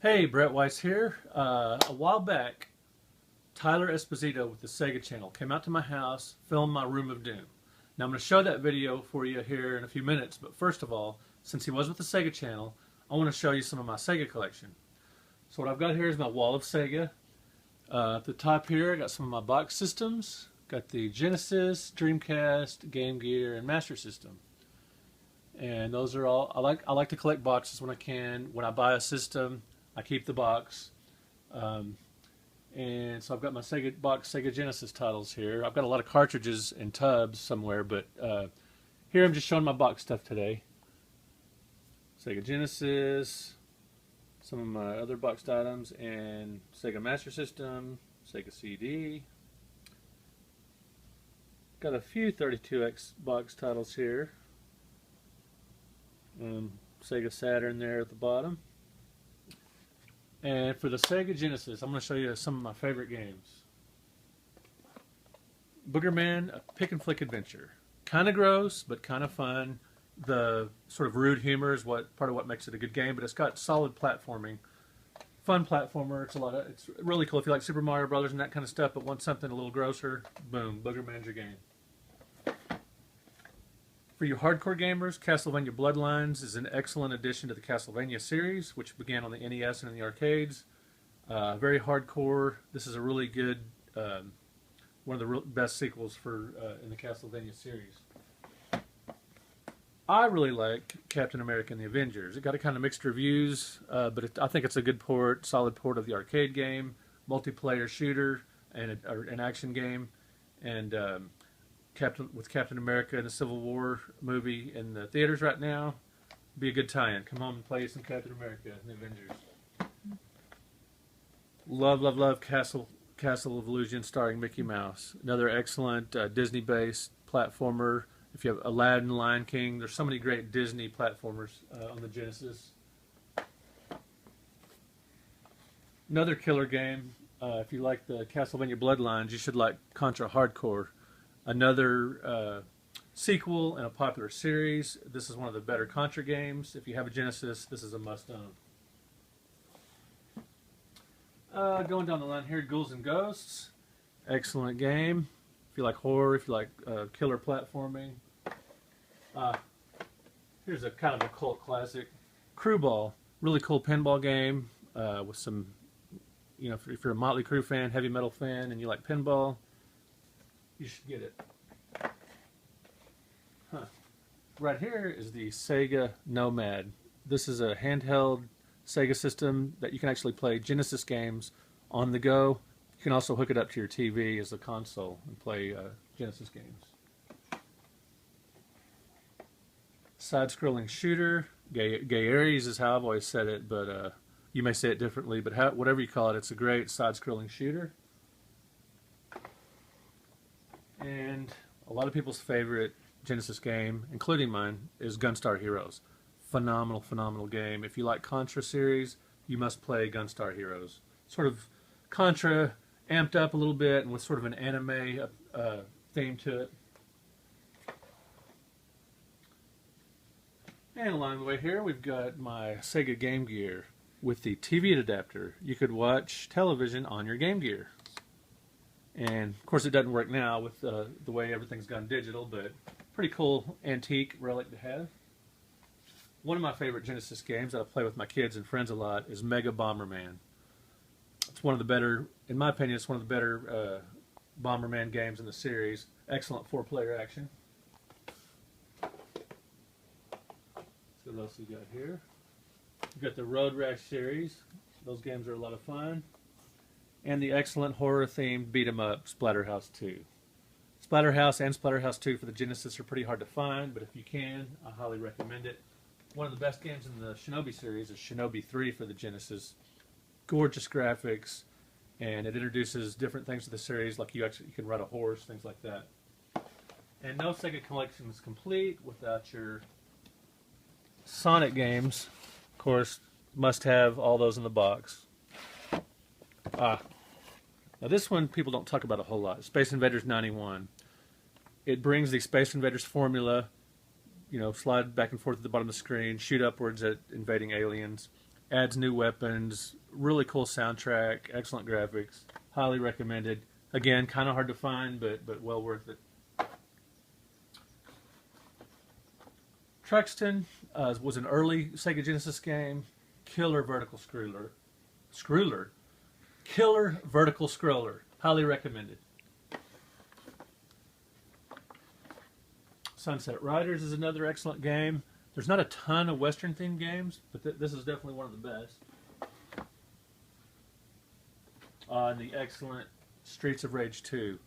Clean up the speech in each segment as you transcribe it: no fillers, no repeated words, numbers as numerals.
Hey, Brett Weiss here. A while back, Tyler Esposito with the Sega Channel came out to my house, filmed my Room of Doom. Now I'm going to show that video for you here in a few minutes, but first of all, since he was with the Sega Channel, I want to show you some of my Sega collection. So what I've got here is my wall of Sega. At the top here, I got some of my box systems. Got the Genesis, Dreamcast, Game Gear, and Master System. And those are all, I like to collect boxes when I can. When I buy a system, I keep the box. And so I've got my Sega Genesis titles here. I've got a lot of cartridges in tubs somewhere, but here I'm just showing my box stuff today. Sega Genesis, some of my other boxed items, and Sega Master System, Sega CD. Got a few 32X box titles here. Sega Saturn there at the bottom. And for the Sega Genesis, I'm going to show you some of my favorite games. Boogerman, a pick and flick adventure. Kind of gross, but kind of fun. The sort of rude humor is part of what makes it a good game, but it's got solid platforming. Fun platformer. It's really cool if you like Super Mario Brothers and that kind of stuff, but want something a little grosser. Boom, Boogerman's your game. For you hardcore gamers, Castlevania Bloodlines is an excellent addition to the Castlevania series, which began on the NES and in the arcades. Very hardcore. This is a really good, one of the best sequels in the Castlevania series. I really like Captain America and the Avengers. It got a kind of mixed reviews, but I think it's a good port, solid port of the arcade game, multiplayer shooter, and an action game, and with Captain America and the Civil War movie in the theaters right now. Be a good tie-in. Come home and play some Captain America and the Avengers. Love Castle of Illusion starring Mickey Mouse. Another excellent Disney-based platformer. If you have Aladdin, Lion King, there's so many great Disney platformers on the Genesis. Another killer game. If you like the Castlevania Bloodlines, you should like Contra Hardcore. Another sequel in a popular series. This is one of the better Contra games. If you have a Genesis, this is a must-own. Going down the line here, Ghouls and Ghosts. Excellent game. If you like horror, if you like killer platforming. Here's a kind of a cult classic. Crew Ball. Really cool pinball game with some, if you're a Motley Crue fan, heavy metal fan, and you like pinball, you should get it. Right here is the Sega Nomad. This is a handheld Sega system that you can actually play Genesis games on the go. You can also hook it up to your TV as a console and play Genesis games. Side-scrolling shooter. Gay Aries is how I've always said it, but you may say it differently, but whatever you call it, it's a great side-scrolling shooter. And a lot of people's favorite Genesis game, including mine, is Gunstar Heroes. Phenomenal game. If you like Contra series, you must play Gunstar Heroes. Sort of Contra amped up a little bit and with sort of an anime theme to it. And along the way here, we've got my Sega Game Gear with the TV adapter. You could watch television on your Game Gear. And of course it doesn't work now with the way everything's gone digital, but pretty cool antique relic to have. One of my favorite Genesis games that I play with my kids and friends a lot is Mega Bomberman. It's one of the better, in my opinion, it's one of the better Bomberman games in the series. Excellent 4-player action. So what else we got here? We've got the Road Rash series. Those games are a lot of fun. And the excellent horror-themed beat-em-up Splatterhouse 2. Splatterhouse and Splatterhouse 2 for the Genesis are pretty hard to find, but if you can, I highly recommend it. One of the best games in the Shinobi series is Shinobi 3 for the Genesis. Gorgeous graphics, and it introduces different things to the series, like you can ride a horse, things like that. And no Sega collection is complete without your Sonic games. Of course, must have all those in the box. Now this one people don't talk about a whole lot. Space Invaders 91. It brings the Space Invaders formula, slide back and forth at the bottom of the screen, shoot upwards at invading aliens, adds new weapons, really cool soundtrack, excellent graphics, highly recommended. Again, kind of hard to find, but well worth it. Truxton was an early Sega Genesis game. Killer vertical scroller. Killer vertical scroller. Highly recommended. Sunset Riders is another excellent game. There's not a ton of Western themed games, but this is definitely one of the best. And the excellent Streets of Rage 2.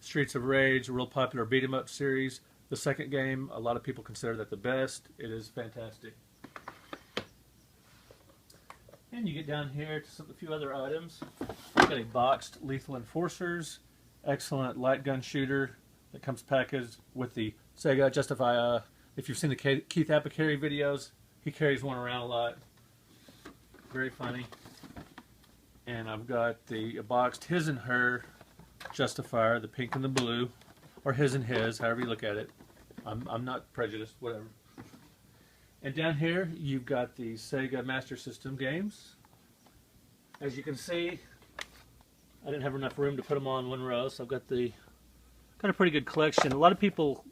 Streets of Rage, a real popular beat 'em up series. The second game, a lot of people consider that the best. It is fantastic. And you get down here to a few other items. We've got a boxed Lethal Enforcers, excellent light gun shooter that comes packaged with the Sega Justify. If you've seen the Keith Apicary videos, he carries one around a lot. Very funny. And I've got the boxed His and Her Justifier, the pink and the blue, or His and His, however you look at it. I'm not prejudiced, whatever. And down here, you've got the Sega Master System games. As you can see, I didn't have enough room to put them all in one row, so I've got a pretty good collection. A lot of people,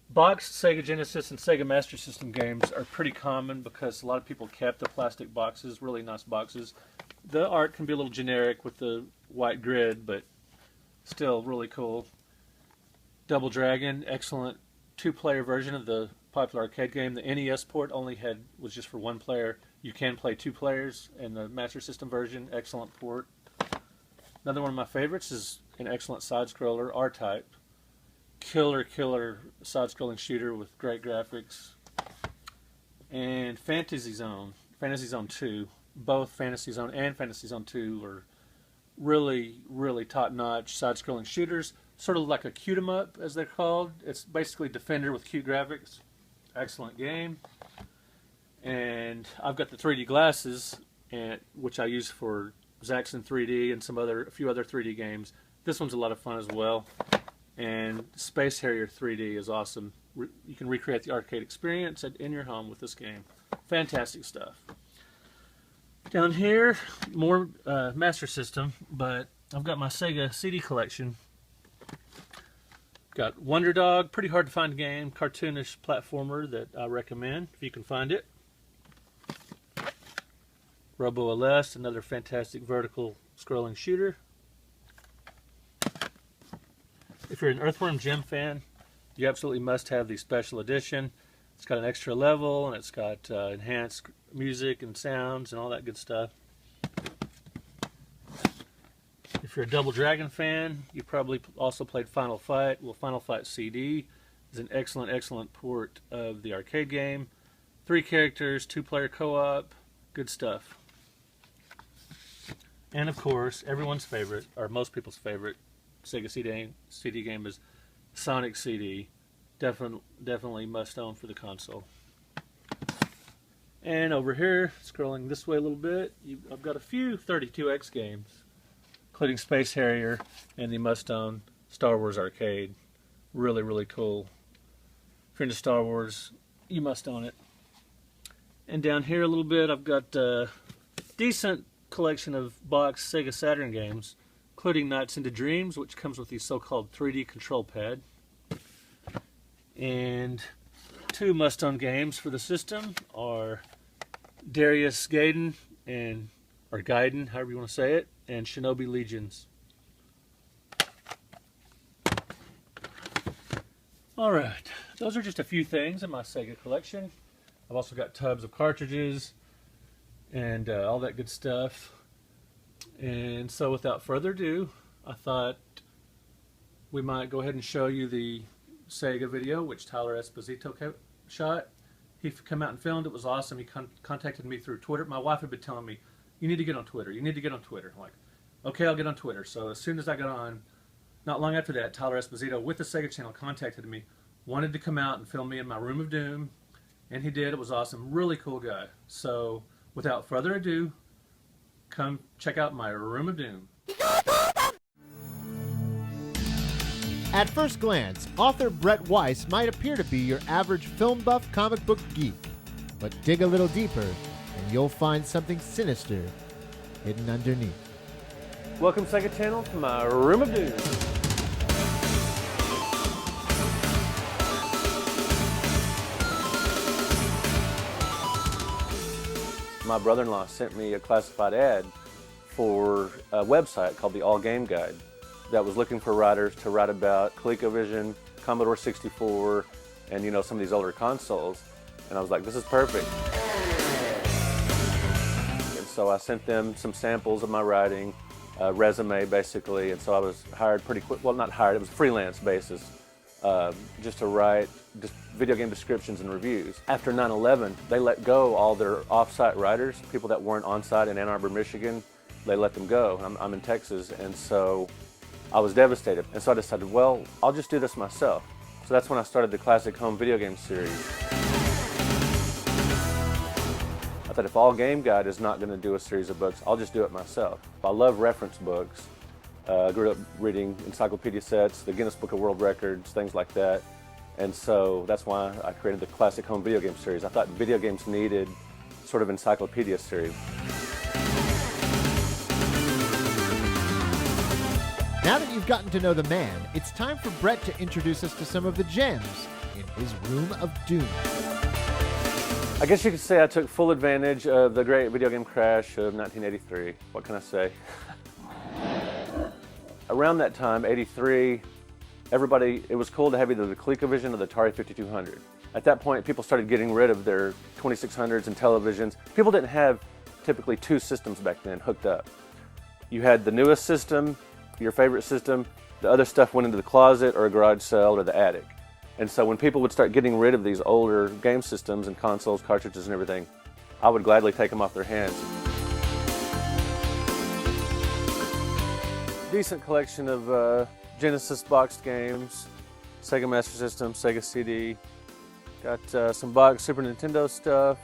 boxed Sega Genesis and Sega Master System games are pretty common because a lot of people kept the plastic boxes, really nice boxes. The art can be a little generic with the white grid, but still really cool. Double Dragon, excellent two-player version of the popular arcade game. The NES port was just for one player. You can play two players in the Master System version. Excellent port. Another one of my favorites is an excellent side-scroller, R-Type. Killer side-scrolling shooter with great graphics. And Fantasy Zone 2. Both Fantasy Zone and Fantasy Zone 2 are really top-notch side-scrolling shooters. Sort of like a cute 'em up, as they're called. It's basically Defender with cute graphics. Excellent game. And I've got the 3D glasses, which I use for Zaxxon 3D and a few other 3D games. This one's a lot of fun as well. And Space Harrier 3D is awesome. You can recreate the arcade experience in your home with this game. Fantastic stuff. Down here, more Master System, but I've got my Sega CD collection. Got Wonder Dog, pretty hard to find game, cartoonish platformer that I recommend if you can find it. Robo LS, another fantastic vertical scrolling shooter. If you're an Earthworm Jim fan, you absolutely must have the special edition. It's got an extra level and it's got enhanced music and sounds and all that good stuff. If you're a Double Dragon fan, you probably also played Final Fight. Well, Final Fight CD is an excellent port of the arcade game. 3 characters, 2-player co-op, good stuff. And of course, everyone's favorite, or most people's favorite, Sega CD game is Sonic CD. Definitely must own for the console. And over here, scrolling this way a little bit, I've got a few 32X games, including Space Harrier and the must-own Star Wars arcade. Really cool. If you're into Star Wars, you must own it. And down here a little bit, I've got a decent collection of boxed Sega Saturn games, including Nights into Dreams, which comes with the so-called 3D control pad. And 2 must-own games for the system are Darius Gaiden, or Gaiden, however you want to say it, and Shinobi Legions. Alright, those are just a few things in my Sega collection. I've also got tubs of cartridges and all that good stuff. And so without further ado, I thought we might go ahead and show you the Sega video, which Tyler Esposito shot. He came out and filmed. It was awesome. He contacted me through Twitter. My wife had been telling me, you need to get on Twitter. You need to get on Twitter. I'm like, okay, I'll get on Twitter. So as soon as I got on, not long after that, Tyler Esposito with the Sega Channel contacted me, wanted to come out and film me in my room of doom, and he did. It was awesome. Really cool guy. So without further ado, come check out my room of doom. At first glance, author Brett Weiss might appear to be your average film buff comic book geek. But dig a little deeper, and you'll find something sinister hidden underneath. Welcome, Sega Channel, to my room of doom. My brother-in-law sent me a classified ad for a website called the All Game Guide that was looking for writers to write about ColecoVision, Commodore 64, and some of these older consoles. And I was like, this is perfect. And so I sent them some samples of my writing, resume basically, and so I was hired pretty quick. Well, not hired, it was a freelance basis, just to write just video game descriptions and reviews. After 9/11, they let go all their off-site writers, people that weren't on-site in Ann Arbor, Michigan. They let them go. I'm in Texas, and so I was devastated. And so I decided, well, I'll just do this myself. So that's when I started the Classic Home Video Game series. I thought if All Game Guide is not going to do a series of books, I'll just do it myself. I love reference books. I grew up reading encyclopedia sets, the Guinness Book of World Records, things like that. And so that's why I created the Classic Home Video Game series. I thought video games needed sort of encyclopedia series. Now that you've gotten to know the man, it's time for Brett to introduce us to some of the gems in his room of doom. I guess you could say I took full advantage of the great video game crash of 1983. What can I say? Around that time, 83, it was cool to have either the ColecoVision or the Atari 5200. At that point, people started getting rid of their 2600s and televisions. People didn't have typically two systems back then hooked up. You had the newest system, your favorite system, the other stuff went into the closet or a garage sale or the attic. And so when people would start getting rid of these older game systems and consoles, cartridges and everything, I would gladly take them off their hands. Decent collection of Genesis boxed games, Sega Master System, Sega CD. Got some boxed Super Nintendo stuff,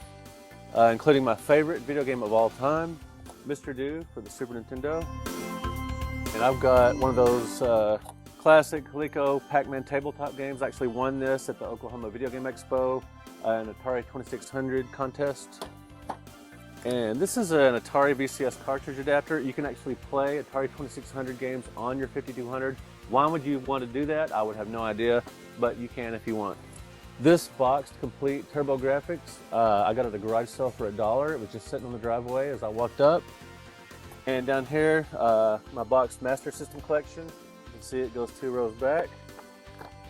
including my favorite video game of all time, Mr. Do for the Super Nintendo. And I've got one of those classic Coleco Pac-Man tabletop games. I actually won this at the Oklahoma Video Game Expo, an Atari 2600 contest. And this is an Atari VCS cartridge adapter. You can actually play Atari 2600 games on your 5200. Why would you want to do that? I would have no idea, but you can if you want. This boxed complete TurboGrafx, I got it at a garage sale for $1. It was just sitting on the driveway as I walked up. And down here, my boxed Master System collection. You can see it goes 2 rows back.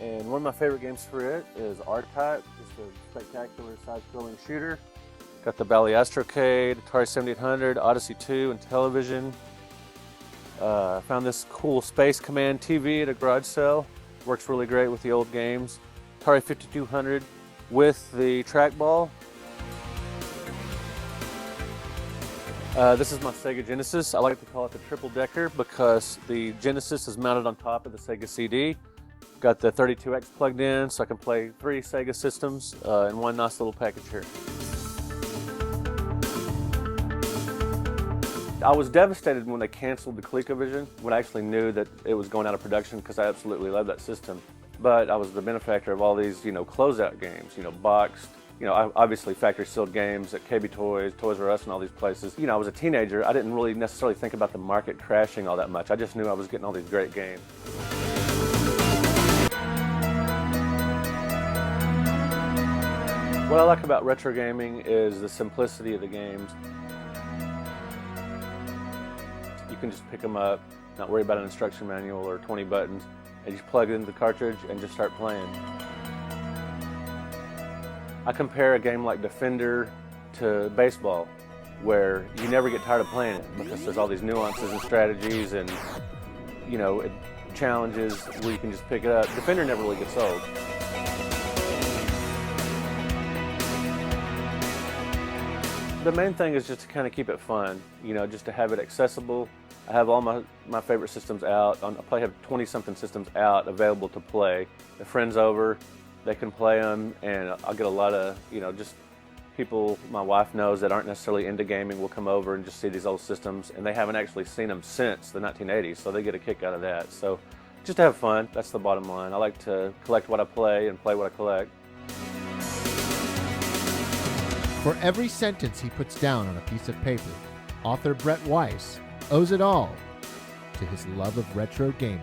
And one of my favorite games for it is R-Type, just a spectacular side-scrolling shooter. Got the Bally Astrocade, Atari 7800, Odyssey 2, and television. Found this cool Space Command TV at a garage sale. Works really great with the old games. Atari 5200 with the trackball. This is my Sega Genesis. I like to call it the triple decker because the Genesis is mounted on top of the Sega CD. Got the 32X plugged in so I can play 3 Sega systems in one nice little package here. I was devastated when they canceled the ColecoVision, when I actually knew that it was going out of production because I absolutely love that system. But I was the benefactor of all these, closeout games, boxed, obviously factory sealed games at KB Toys, Toys R Us and all these places. I was a teenager. I didn't really necessarily think about the market crashing all that much. I just knew I was getting all these great games. What I like about retro gaming is the simplicity of the games. You can just pick them up, not worry about an instruction manual or 20 buttons, and just plug it into the cartridge and just start playing. I compare a game like Defender to baseball, where you never get tired of playing it because there's all these nuances and strategies and, challenges where you can just pick it up. Defender never really gets old. The main thing is just to kind of keep it fun, just to have it accessible. I have all my favorite systems out. I probably have 20-something systems out available to play. If friends over, they can play them, and I'll get a lot of, just people my wife knows that aren't necessarily into gaming will come over and just see these old systems, and they haven't actually seen them since the 1980s, so they get a kick out of that. So just to have fun, that's the bottom line. I like to collect what I play and play what I collect. For every sentence he puts down on a piece of paper, author Brett Weiss owes it all to his love of retro gaming.